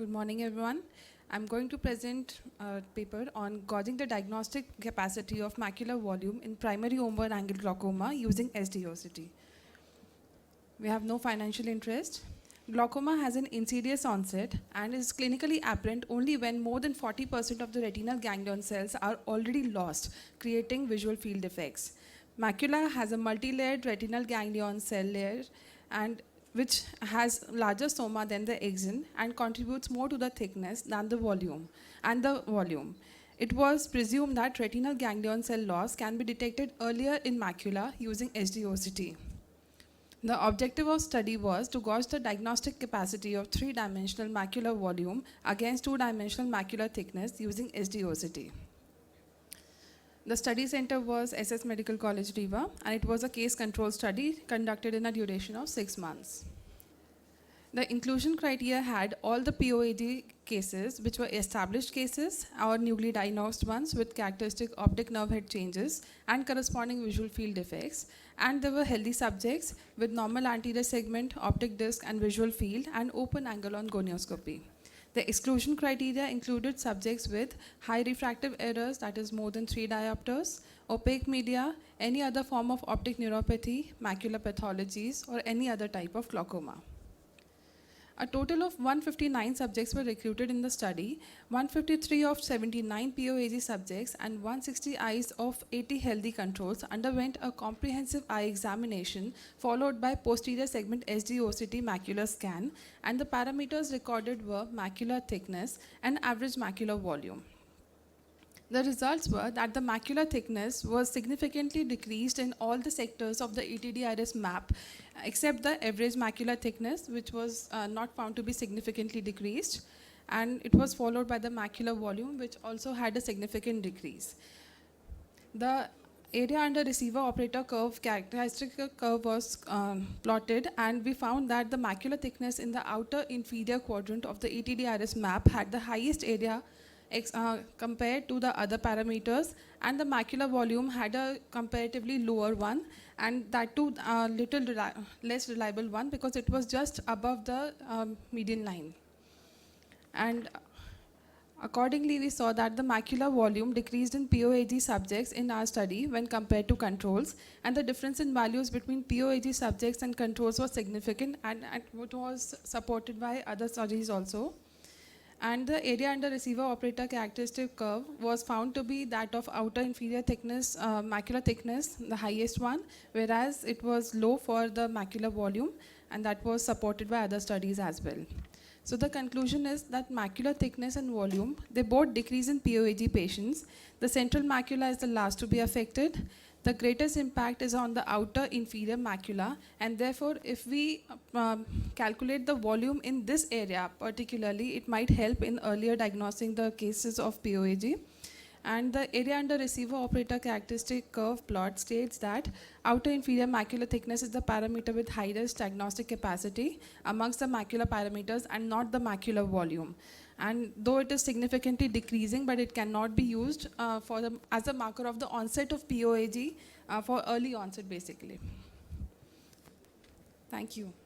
Good morning, everyone. I'm going to present a paper on gauging the diagnostic capacity of macular volume in primary onward angle glaucoma using SDOCT. We have no financial interest. Glaucoma has an insidious onset and is clinically apparent only when more than 40% of the retinal ganglion cells are already lost, creating visual field defects. Macula has a multi-layered retinal ganglion cell layer and which has larger soma than the axon and contributes more to the thickness than the volume. It was presumed that retinal ganglion cell loss can be detected earlier in macula using SDOCT. The objective of study was to gauge the diagnostic capacity of three-dimensional macular volume against two-dimensional macular thickness using SDOCT. The study center was SS Medical College, Riva, and it was a case control study conducted in a duration of 6 months. The inclusion criteria had all the POAG cases, which were established cases or newly diagnosed ones with characteristic optic nerve head changes and corresponding visual field defects. And there were healthy subjects with normal anterior segment, optic disc, and visual field, and open angle on gonioscopy. The exclusion criteria included subjects with high refractive errors, that is more than 3 diopters, opaque media, any other form of optic neuropathy, macular pathologies, or any other type of glaucoma. A total of 159 subjects were recruited in the study. 153 of 79 POAG subjects and 160 eyes of 80 healthy controls underwent a comprehensive eye examination followed by posterior segment SDOCT macular scan, and the parameters recorded were macular thickness and average macular volume. The results were that the macular thickness was significantly decreased in all the sectors of the ETD iris map, except the average macular thickness, which was not found to be significantly decreased. And it was followed by the macular volume, which also had a significant decrease. The area under receiver operator curve characteristic curve was plotted, and we found that the macular thickness in the outer inferior quadrant of the ETD iris map had the highest area compared to the other parameters, and the macular volume had a comparatively lower one, and that too less reliable one because it was just above the median line. And accordingly, we saw that the macular volume decreased in POAG subjects in our study when compared to controls, and the difference in values between POAG subjects and controls was significant, and it was supported by other studies also. And the area under receiver operator characteristic curve was found to be that of outer inferior thickness, macular thickness, the highest one, whereas it was low for the macular volume, and that was supported by other studies as well. So the conclusion is that macular thickness and volume, they both decrease in POAG patients. The central macula is the last to be affected. The greatest impact is on the outer inferior macula, and therefore if we calculate the volume in this area particularly, it might help in earlier diagnosing the cases of POAG. And the area under receiver operator characteristic curve plot states that outer inferior macular thickness is the parameter with highest diagnostic capacity amongst the macular parameters and not the macular volume. And though it is significantly decreasing, but it cannot be used as a marker of the onset of POAG for early onset basically. Thank you.